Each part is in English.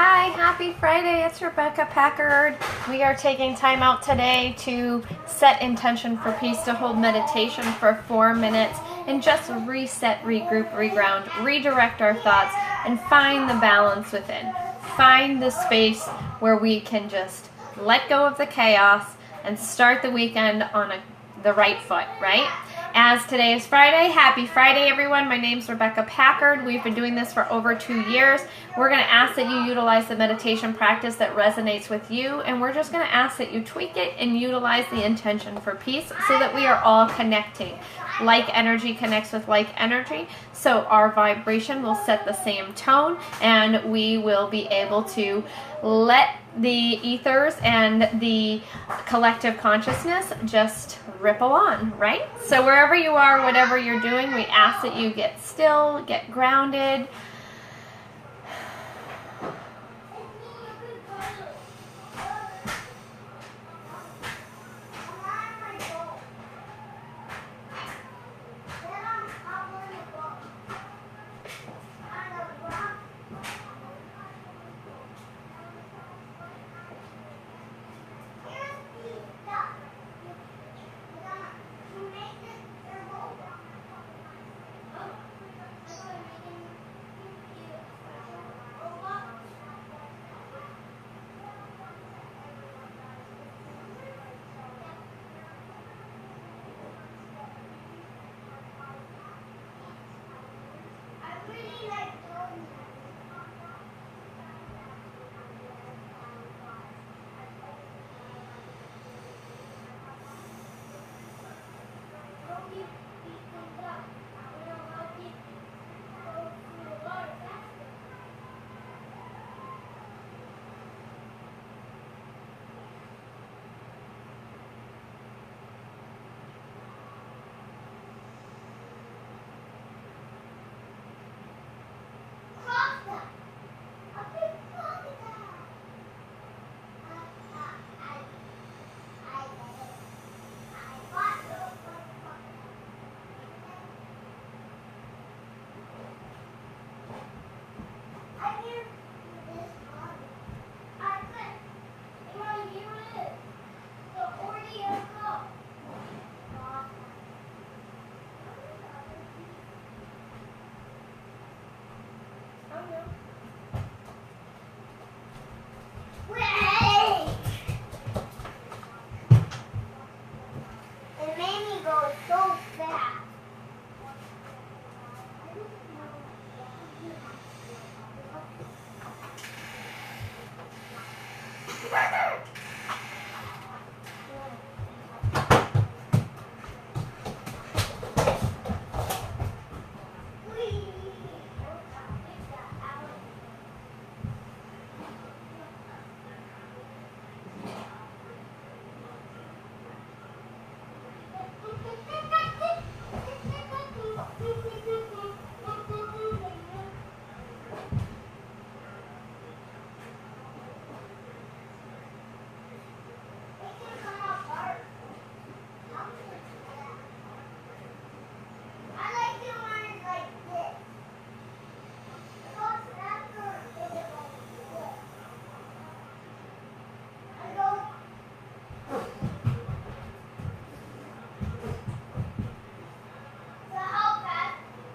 Hi, happy Friday. It's Rebecca Packard. We are taking time out today to set intention for peace, to hold meditation for 4 minutes and just reset, regroup, reground, redirect our thoughts and find the balance within. Find the space where we can just let go of the chaos and start the weekend on the right foot, right? As today is Friday, happy Friday everyone. My name's Rebecca Packard. We've been doing this for over 2 years. We're going to ask that you utilize the meditation practice that resonates with you, and we're just going to ask that you tweak it and utilize the intention for peace so that we are all connecting. Like energy connects with like energy, so our vibration will set the same tone and we will be able to let the ethers and the collective consciousness just ripple on, right? So wherever you are, whatever you're doing, we ask that you get still, get grounded.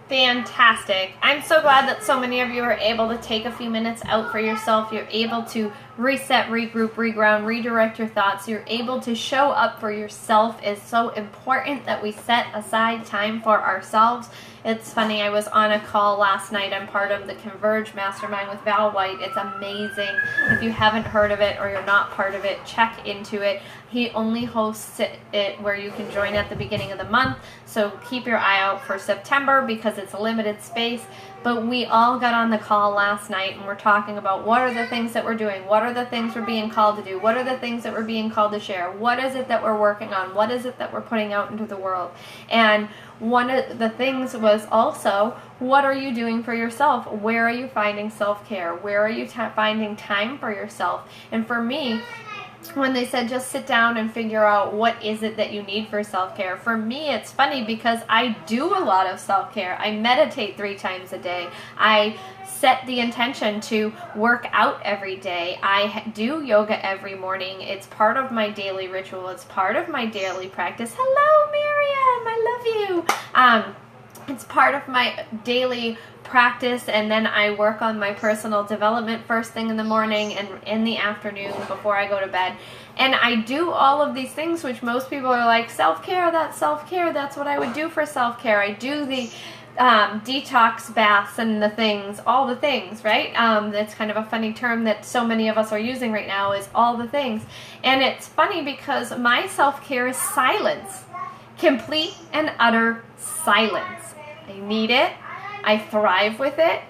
Fantastic. I'm so glad that so many of you are able to take a few minutes out for yourself. You're able to reset, regroup, reground, redirect your thoughts. You're able to show up for yourself. It's so important that we set aside time for ourselves. It's funny, I was on a call last night. I'm part of the Converge Mastermind with Val White. It's amazing. If you haven't heard of it or you're not part of it, check into it. He only hosts it where you can join at the beginning of the month. So keep your eye out for September because it's a limited space. But we all got on the call last night and we're talking about what are the things that we're doing? What are the things we're being called to do? What are the things that we're being called to share? What is it that we're working on? What is it that we're putting out into the world? And one of the things was also, what are you doing for yourself? Where are you finding self-care? Where are you finding time for yourself? And for me, when they said just sit down and figure out what is it that you need for self-care. For me, it's funny because I do a lot of self-care. I meditate 3 times a day. I set the intention to work out every day. I do yoga every morning. It's part of my daily ritual. It's part of my daily practice. Hello, Miriam. I love you. It's part of my daily practice, and then I work on my personal development first thing in the morning and in the afternoon before I go to bed. And I do all of these things, which most people are like, self-care, that's self-care, that's what I would do for self-care. I do the detox baths and the things, all the things, right? That's kind of a funny term that so many of us are using right now, is all the things. And it's funny because my self-care is silence. Complete and utter silence. I need it. I thrive with it.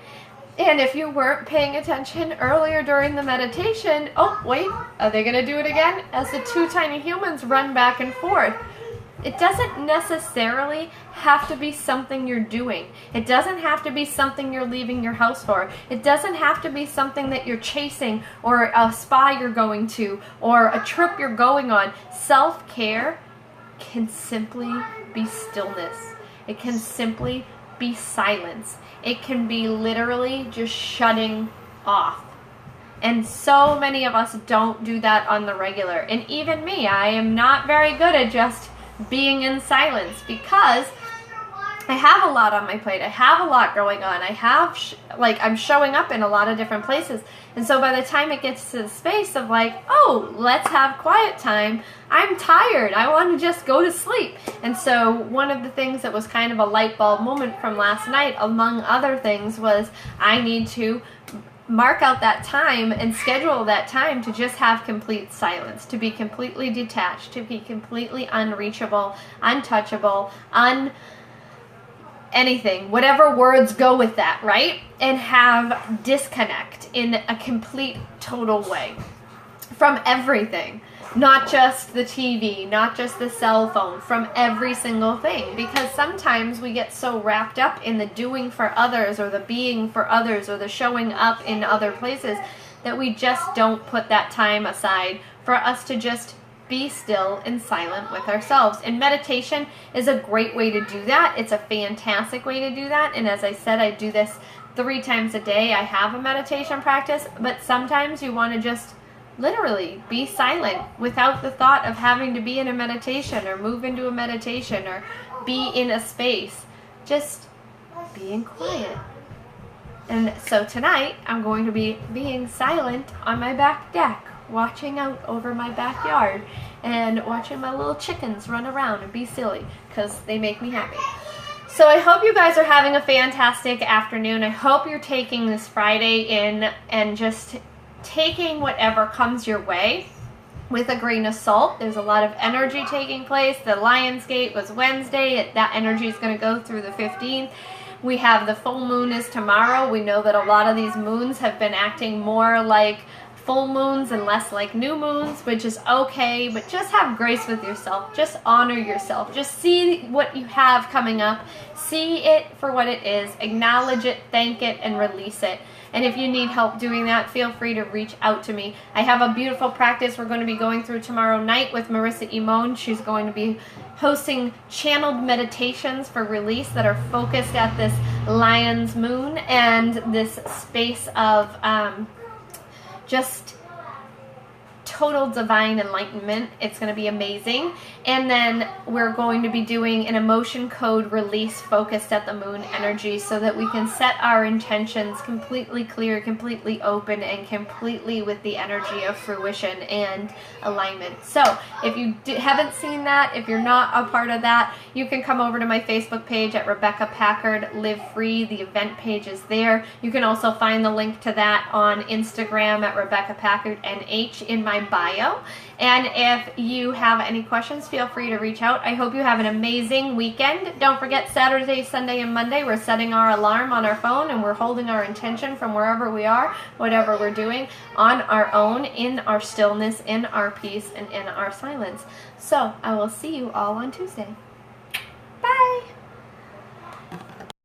And if you weren't paying attention earlier during the meditation, oh, wait, are they going to do it again? As the 2 tiny humans run back and forth. It doesn't necessarily have to be something you're doing. It doesn't have to be something you're leaving your house for. It doesn't have to be something that you're chasing, or a spa you're going to, or a trip you're going on. Self-care can simply be stillness. It can simply be silence. It can be literally just shutting off. And so many of us don't do that on the regular. And even me, I am not very good at just being in silence because I have a lot on my plate. I have a lot going on. I have, I'm showing up in a lot of different places. And so by the time it gets to the space of like, oh, let's have quiet time, I'm tired. I want to just go to sleep. And so one of the things that was kind of a light bulb moment from last night, among other things, was I need to mark out that time and schedule that time to just have complete silence, to be completely detached, to be completely unreachable, untouchable, anything, whatever words go with that, right? And have disconnect in a complete, total way from everything. Not just the TV, not just the cell phone, from every single thing. Because sometimes we get so wrapped up in the doing for others, or the being for others, or the showing up in other places, that we just don't put that time aside for us to just be still and silent with ourselves. And meditation is a great way to do that. It's a fantastic way to do that. And as I said, I do this 3 times a day. I have a meditation practice, but sometimes you want to just literally be silent without the thought of having to be in a meditation or move into a meditation or be in a space. Just being quiet. And so tonight I'm going to be being silent on my back deck, watching out over my backyard and watching my little chickens run around and be silly because they make me happy. So I hope you guys are having a fantastic afternoon. I hope you're taking this Friday in and just taking whatever comes your way with a grain of salt. There's a lot of energy taking place. The Lionsgate was Wednesday. That energy is going to go through the 15th. We have the full moon is tomorrow. We know that a lot of these moons have been acting more like full moons and less like new moons, which is okay, but just have grace with yourself. Just honor yourself. Just see what you have coming up. See it for what it is. Acknowledge it, thank it, and release it. And if you need help doing that, feel free to reach out to me. I have a beautiful practice we're going to be going through tomorrow night with Marissa Imon. She's going to be hosting channeled meditations for release that are focused at this lion's moon and this space of just total divine enlightenment. It's going to be amazing. And then we're going to be doing an emotion code release focused at the moon energy so that we can set our intentions completely clear, completely open, and completely with the energy of fruition and alignment. So if you haven't seen that, if you're not a part of that, you can come over to my Facebook page at Rebecca Packard Live Free. The event page is there. You can also find the link to that on Instagram at Rebecca Packard NH in my bio. And if you have any questions, feel free to reach out. I hope you have an amazing weekend. Don't forget Saturday, Sunday, and Monday, we're setting our alarm on our phone and we're holding our intention from wherever we are, whatever we're doing, on our own, in our stillness, in our peace, and in our silence. So I will see you all on Tuesday.